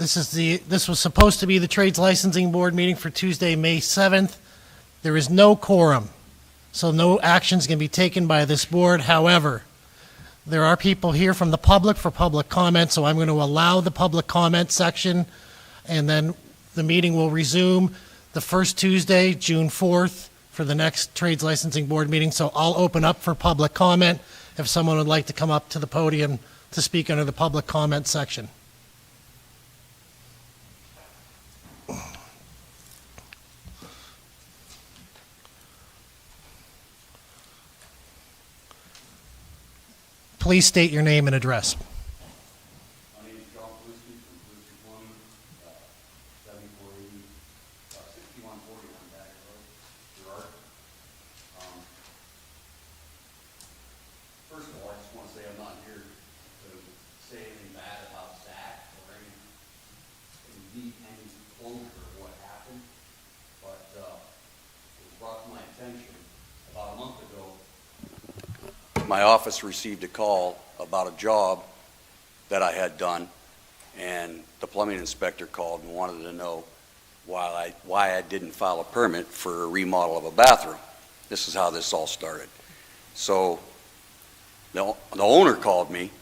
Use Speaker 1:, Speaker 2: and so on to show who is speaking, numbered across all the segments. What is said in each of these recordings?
Speaker 1: This was supposed to be the Trades Licensing Board meeting for Tuesday, May 7th. There is no quorum, so no actions can be taken by this board. However, there are people here from the public for public comment, so I'm going to allow the public comment section, and then the meeting will resume the first Tuesday, June 4th, for the next Trades Licensing Board meeting. So I'll open up for public comment if someone would like to come up to the podium to speak under the public comment section. Please state your name and address.
Speaker 2: My name is John Polisky from Polisky Plumbing, 7480, 6140 Back Road, Gerard. First of all, I just want to say I'm not here to say anything bad about Zach or any closure of what happened, but it was brought to my attention about a month ago. My office received a call about a job that I had done, and the plumbing inspector called and wanted to know why I didn't file a permit for a remodel of a bathroom. This is how this all started. So the owner called me,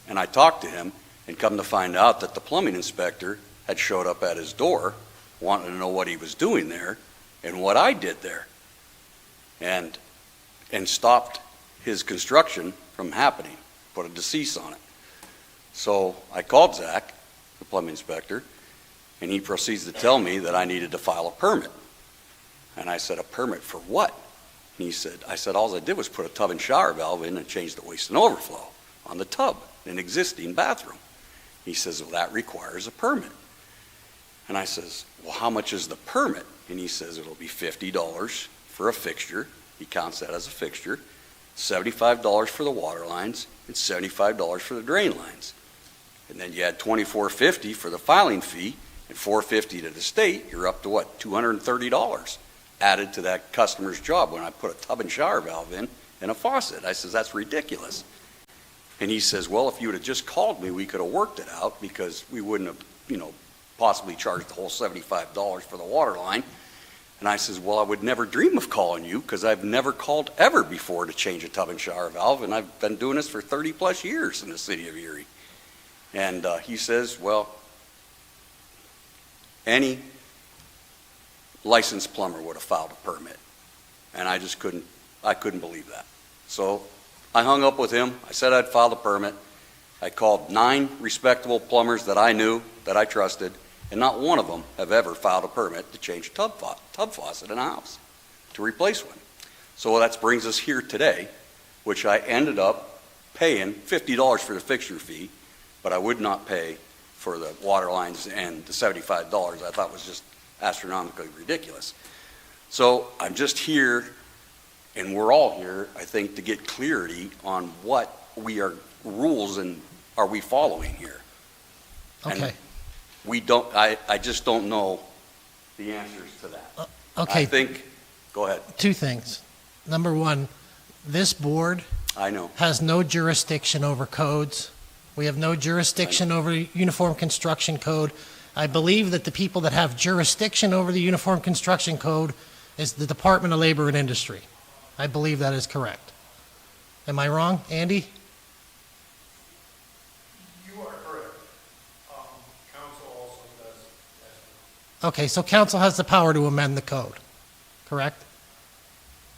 Speaker 2: and I talked to him, and come to find out that the plumbing inspector had showed up at his door, wanting to know what he was doing there and what I did there, and stopped his construction from happening, put a decease on it. So I called Zach, the plumbing inspector, and he proceeds to tell me that I needed to file a permit. And I said, a permit for what? And I said, all I did was put a tub and shower valve in and change the waste and overflow on the tub in an existing bathroom. He says, well, that requires a permit. And I says, well, how much is the permit? And he says, it'll be $50 for a fixture. He counts that as a fixture. $75 for the water lines, and $75 for the drain lines. And then you add $24.50 for the filing fee, and $4.50 to the state, you're up to what, $230 added to that customer's job when I put a tub and shower valve in and a faucet. I says, that's ridiculous. And he says, well, if you would have just called me, we could have worked it out, because we wouldn't have, possibly charged the whole $75 for the water line. And I says, well, I would never dream of calling you, because I've never called ever before to change a tub and shower valve, and I've been doing this for 30 plus years in the city of Erie. And he says, well, any licensed plumber would have filed a permit. And I couldn't believe that. So I hung up with him. I said I'd file the permit. I called 9 respectable plumbers that I knew, that I trusted, and not one of them have ever filed a permit to change a tub faucet in a house, to replace one. So that brings us here today, which I ended up paying $50 for the fixture fee, but I would not pay for the water lines and the $75 I thought was just astronomically ridiculous. So I'm just here, and we're all here, I think, to get clarity on what rules and are we following here.
Speaker 1: Okay.
Speaker 2: And I just don't know the answers to that.
Speaker 1: Okay.
Speaker 2: I think, go ahead.
Speaker 1: 2 things. Number 1, this board
Speaker 2: I know.
Speaker 1: has no jurisdiction over codes. We have no jurisdiction over Uniform Construction Code. I believe that the people that have jurisdiction over the Uniform Construction Code is the Department of Labor and Industry. I believe that is correct. Am I wrong, Andy?
Speaker 3: You are correct. Council also does as well.
Speaker 1: Okay, so council has the power to amend the code, correct?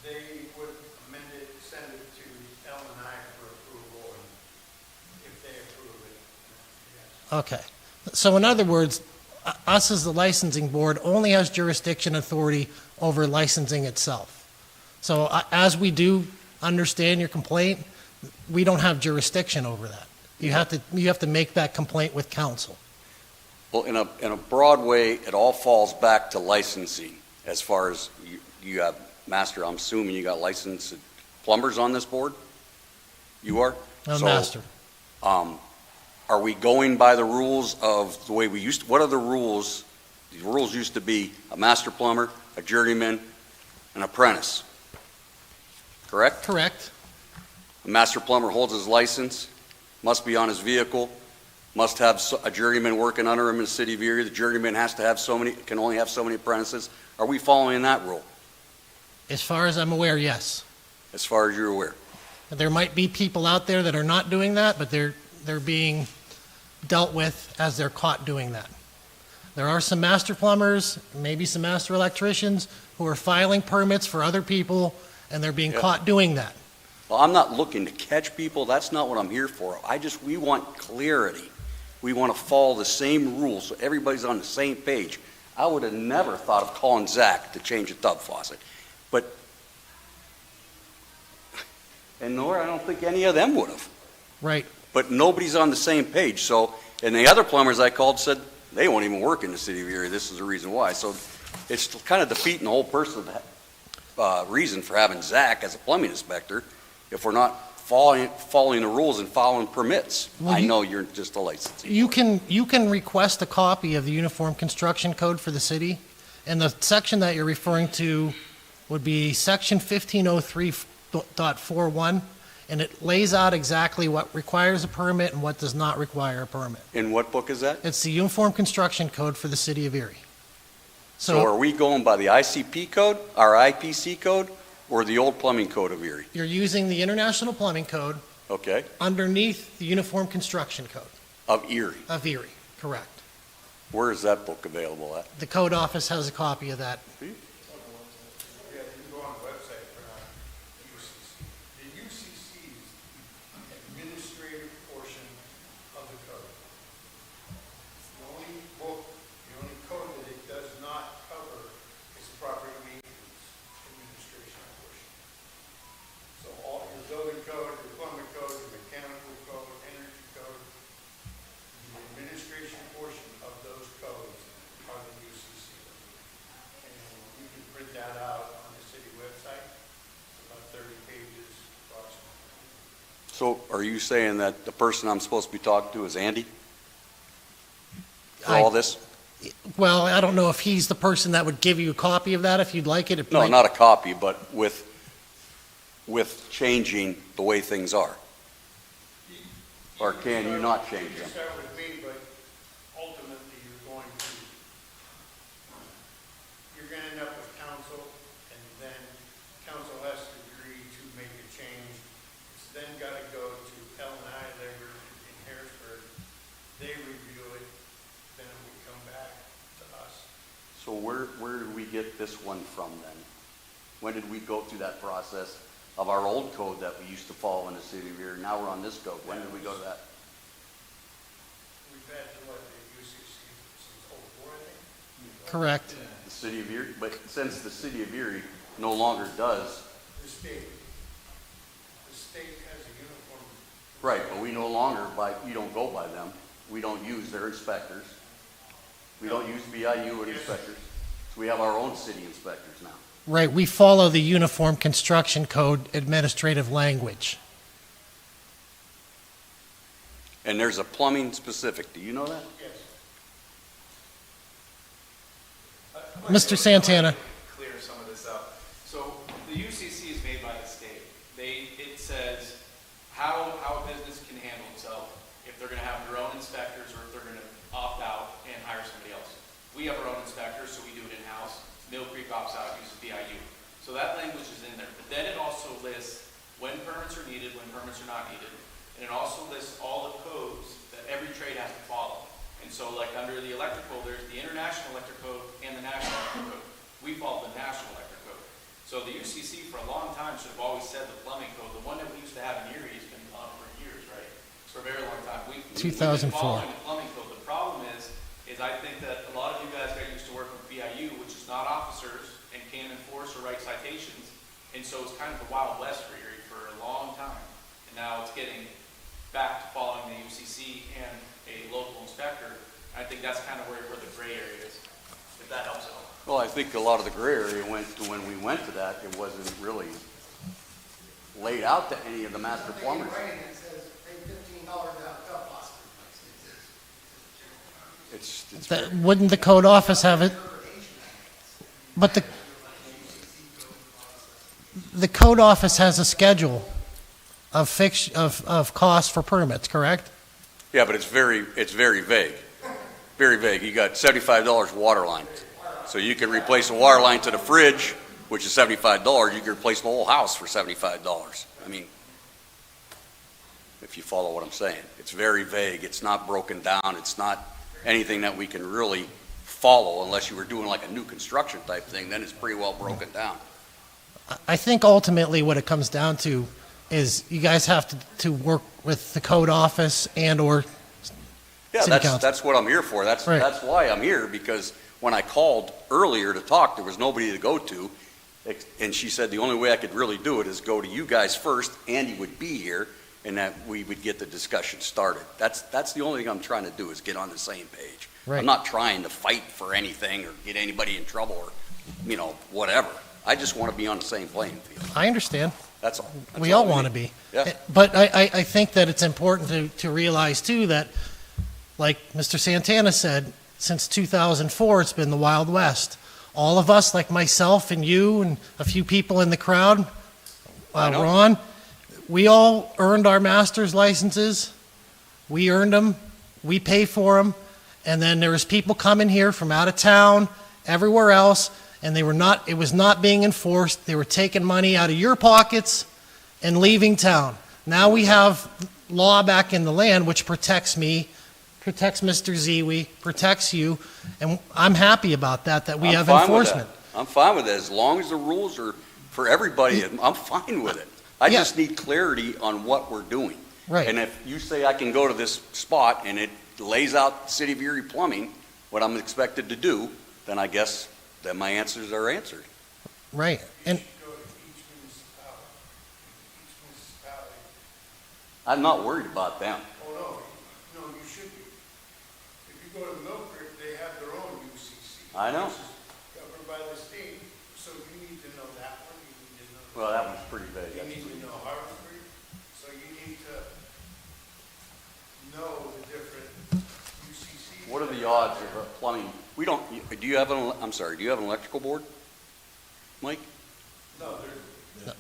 Speaker 3: They would amend it, send it to Ellen and I for approval, and if they approve it, yes.
Speaker 1: Okay. So in other words, us as the licensing board only has jurisdiction authority over licensing itself. So as we do understand your complaint, we don't have jurisdiction over that. You have to make that complaint with council.
Speaker 2: Well, in a broad way, it all falls back to licensing. As far as you have, Master, I'm assuming you got licensed plumbers on this board? You are?
Speaker 1: Master.
Speaker 2: Are we going by the rules of the way we used to? What are the rules? The rules used to be a master plumber, a journeyman, an apprentice. Correct?
Speaker 1: Correct.
Speaker 2: A master plumber holds his license, must be on his vehicle, must have a journeyman working under him in the city of Erie. The journeyman has to have can only have so many apprentices. Are we following that rule,
Speaker 1: As far as I'm aware, yes.
Speaker 2: as far as you're aware?
Speaker 1: There might be people out there that are not doing that, but they're being dealt with as they're caught doing that. There are some master plumbers, maybe some master electricians, who are filing permits for other people, and they're being
Speaker 2: Yeah.
Speaker 1: caught doing that.
Speaker 2: Well, I'm not looking to catch people. That's not what I'm here for. We want clarity. We want to follow the same rules so everybody's on the same page. I would have never thought of calling Zach to change a tub faucet. And nor I don't think any of them would have.
Speaker 1: Right.
Speaker 2: But nobody's on the same page. So, and the other plumbers I called said they won't even work in the city of Erie. This is the reason why. So it's kind of defeating the whole reason for having Zach as a plumbing inspector if we're not following the rules and following permits.
Speaker 1: Well,
Speaker 2: I know you're just a licensee.
Speaker 1: You can request a copy of the Uniform Construction Code for the city, and the section that you're referring to would be section 1503.41, and it lays out exactly what requires a permit and what does not require a permit.
Speaker 2: In what book is that?
Speaker 1: It's the Uniform Construction Code for the city of Erie.
Speaker 2: So are we going by the ICP code, our IPC code, or the old plumbing code of Erie?
Speaker 1: You're using the International Plumbing Code
Speaker 2: Okay,
Speaker 1: underneath the Uniform Construction Code
Speaker 2: of Erie.
Speaker 1: of Erie, correct.
Speaker 2: Where is that book available at?
Speaker 1: The code office has a copy of that.
Speaker 3: Yeah, you can go on the website for UCC. The UCC is the administrative portion of the code. The only book, the only code that it does not cover is the property maintenance administration portion. So all your building code, your plumbing code, your mechanical code, energy code, the administration portion of those codes are the UCC. And you can print that out on the city website. It's about 30 pages approximately.
Speaker 2: So are you saying that the person I'm supposed to be talking to is Andy? For all this?
Speaker 1: Well, I don't know if he's the person that would give you a copy of that if you'd like it. It
Speaker 2: No,
Speaker 1: might-
Speaker 2: not a copy, but with changing the way things are. Or can you not change
Speaker 3: You
Speaker 2: them?
Speaker 3: can start with me, but ultimately you're going to end up with council, and then council has to agree to make a change. It's then got to go to L&I Labor in Harrisburg. They review it, then it would come back to us.
Speaker 2: So where did we get this one from then? When did we go through that process of our old code that we used to follow in the city of Erie? Now we're on this code. When did we go to that?
Speaker 3: We've had to let the UCC since '04, I think.
Speaker 1: Correct.
Speaker 2: The city of Erie? But since the city of Erie no longer does,
Speaker 3: The state has a uniform.
Speaker 2: right, but we no longer you don't go by them. We don't use their inspectors. We don't use BIU inspectors. So we have our own city inspectors now.
Speaker 1: Right, we follow the Uniform Construction Code administrative language.
Speaker 2: And there's a plumbing specific. Do you know that?
Speaker 3: Yes.
Speaker 1: Mr. Santana.
Speaker 4: Clear some of this up. So the UCC is made by the state. It says how a business can handle itself if they're going to have their own inspectors or if they're going to opt out and hire somebody else. We have our own inspectors, so we do it in-house. Mill Creek opts out, uses BIU. So that language is in there. But then it also lists when permits are needed, when permits are not needed. And it also lists all the codes that every trade has to follow. And so like under the electrical, there's the International Electric Code and the National Electric Code. We follow the National Electric Code. So the UCC for a long time should have always said the plumbing code. The one that we used to have in Erie has been on for years, right? For a very long time. We've been
Speaker 1: 2004.
Speaker 4: following the plumbing code. The problem is I think that a lot of you guys got used to working with BIU, which is not officers and can't enforce or write citations. And so it's kind of the Wild West for Erie for a long time. And now it's getting back to following the UCC and a local inspector. I think that's kind of where the gray area is, if that helps at all.
Speaker 2: Well, I think a lot of the gray area went to when we went to that, it wasn't really laid out to any of the master plumbers.
Speaker 5: Writing that says pay $15 out of tub faucet.
Speaker 2: It's
Speaker 1: Wouldn't the code office have it? But the code office has a schedule of costs for permits, correct?
Speaker 2: Yeah, but it's very vague. Very vague. You got $75 water line. So you can replace a water line to the fridge, which is $75. You can replace the whole house for $75. I mean, if you follow what I'm saying. It's very vague. It's not broken down. It's not anything that we can really follow unless you were doing like a new construction type thing. Then it's pretty well broken down.
Speaker 1: I think ultimately what it comes down to is you guys have to work with the code office and/or
Speaker 2: Yeah,
Speaker 1: City council.
Speaker 2: that's what I'm here for. That's
Speaker 1: Right.
Speaker 2: that's why I'm here, because when I called earlier to talk, there was nobody to go to. And she said the only way I could really do it is go to you guys first. Andy would be here, and that we would get the discussion started. That's the only thing I'm trying to do is get on the same page.
Speaker 1: Right.
Speaker 2: I'm not trying to fight for anything or get anybody in trouble or, whatever. I just want to be on the same playing field.
Speaker 1: I understand.
Speaker 2: That's all. That's
Speaker 1: We all
Speaker 2: we
Speaker 1: want to
Speaker 2: need.
Speaker 1: be.
Speaker 2: Yeah.
Speaker 1: But I think that it's important to realize too that, like Mr. Santana said, since 2004, it's been the Wild West. All of us, like myself and you and a few people in the crowd,
Speaker 2: I know.
Speaker 1: Ron, we all earned our master's licenses. We earned them. We pay for them. And then there was people coming here from out of town, everywhere else, and it was not being enforced. They were taking money out of your pockets and leaving town. Now we have law back in the land, which protects me, protects Mr. Ziwi, protects you, and I'm happy about that we
Speaker 2: I'm
Speaker 1: have
Speaker 2: fine with
Speaker 1: enforcement.
Speaker 2: that. I'm fine with it. As long as the rules are for everybody, I'm fine with it. I
Speaker 1: Yeah.
Speaker 2: just need clarity on what we're doing.
Speaker 1: Right.
Speaker 2: And if you say I can go to this spot and it lays out City of Erie plumbing, what I'm expected to do, then I guess then my answers are answered.
Speaker 1: Right. And
Speaker 3: You should go to each municipality. Each municipality.
Speaker 2: I'm not worried about them.
Speaker 3: Oh, no, you should be. If you go to Mill Creek, they have their own UCC.
Speaker 2: I know.
Speaker 3: Which is governed by the state, so you need to know that one, you need to know.
Speaker 2: Well, that one's pretty vague.
Speaker 3: You need to know Harvard Creek, so you need to know the different UCCs.
Speaker 2: What are the odds of plumbing? Do you have do you have an electrical board, Mike?
Speaker 3: No,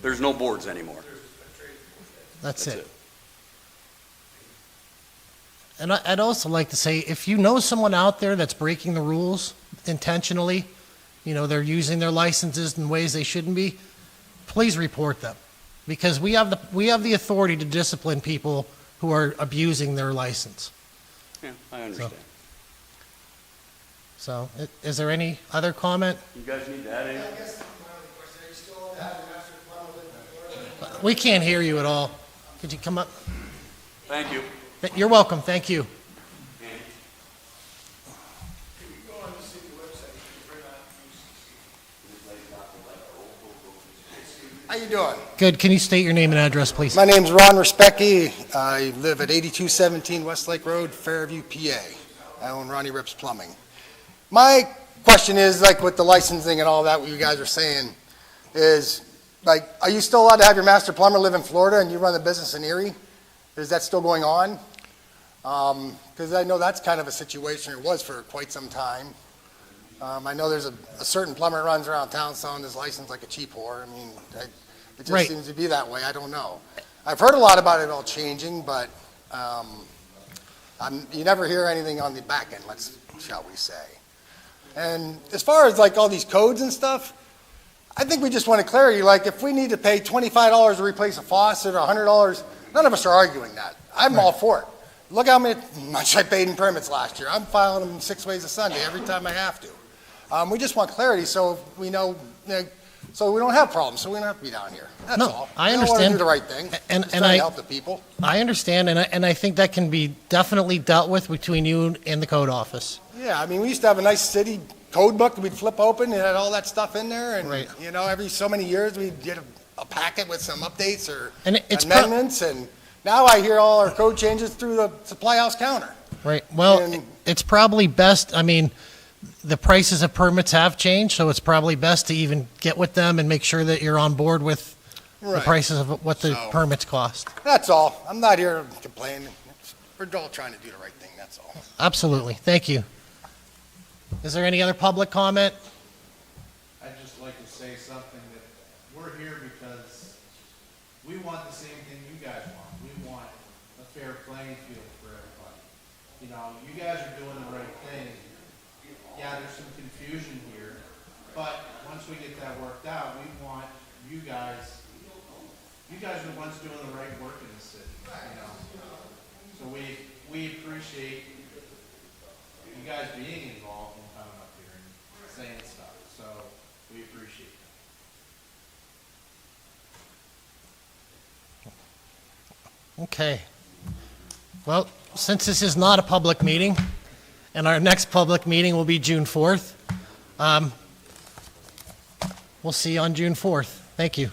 Speaker 2: There's no boards anymore.
Speaker 3: there's a trade board.
Speaker 1: that's it. And I'd also like to say, if you know someone out there that's breaking the rules intentionally, they're using their licenses in ways they shouldn't be, please report them. Because we have the authority to discipline people who are abusing their license.
Speaker 2: Yeah, I understand.
Speaker 1: So, is there any other comment?
Speaker 2: You guys need to add
Speaker 5: I
Speaker 2: anything?
Speaker 5: guess my only question, are you still allowed to have your master plumber live in Florida?
Speaker 1: We can't hear you at all. Could you come up?
Speaker 2: Thank you.
Speaker 1: You're welcome, thank you.
Speaker 3: If you go on the city website, you can print out UCC. How you doing?
Speaker 1: Good, can you state your name and address, please?
Speaker 5: My name's Ron Respecki. I live at 8217 Westlake Road, Fairview, PA. I own Ronnie Rips Plumbing. My question is, like with the licensing and all that, what you guys are saying, is, like, are you still allowed to have your master plumber live in Florida and you run the business in Erie? Is that still going on? Because I know that's kind of a situation, it was for quite some time. I know there's a certain plumber that runs around town selling his license like a cheap whore. I mean, it just
Speaker 1: Right.
Speaker 5: seems to be that way. I don't know. I've heard a lot about it all changing, but you never hear anything on the back end, shall we say. And as far as like all these codes and stuff, I think we just want clarity. Like if we need to pay $25 to replace a faucet or $100, none of us are arguing that. I'm all for it. Look how much I paid in permits last year. I'm filing them 6 ways a Sunday every time I have to. We just want clarity so we know, so we don't have problems, so we don't have to be down here. That's
Speaker 1: No,
Speaker 5: all.
Speaker 1: I
Speaker 5: We want to
Speaker 1: understand.
Speaker 5: do the right thing.
Speaker 1: And-
Speaker 5: Just
Speaker 1: and
Speaker 5: trying
Speaker 1: I-
Speaker 5: to help the people.
Speaker 1: I understand, and I think that can be definitely dealt with between you and the code office.
Speaker 5: Yeah, I mean, we used to have a nice city code book that we'd flip open, and had all that stuff in there, and,
Speaker 1: Right.
Speaker 5: every so many years, we'd get a packet with some updates or
Speaker 1: And it's
Speaker 5: amendments, and now I hear all our code changes through the supply house counter.
Speaker 1: Right, well,
Speaker 5: And-
Speaker 1: it's probably best, the prices of permits have changed, so it's probably best to even get with them and make sure that you're on board with the
Speaker 5: Right.
Speaker 1: prices of what the
Speaker 5: So-
Speaker 1: permits cost.
Speaker 5: That's all. I'm not here to complain. We're all trying to do the right thing, that's all.
Speaker 1: Absolutely, thank you. Is there any other public comment?
Speaker 6: I'd just like to say something that we're here because we want the same thing you guys want. We want a fair playing field for everybody. you know, you guys are doing the right thing. Yeah, there's some confusion here, but once we get that worked out, we want you guys are the ones doing the right work in the city, you know? So we appreciate you guys being involved and coming up here and saying stuff, so we appreciate that.
Speaker 1: Okay. Well, since this is not a public meeting, and our next public meeting will be June 4th, we'll see you on June 4th. Thank you.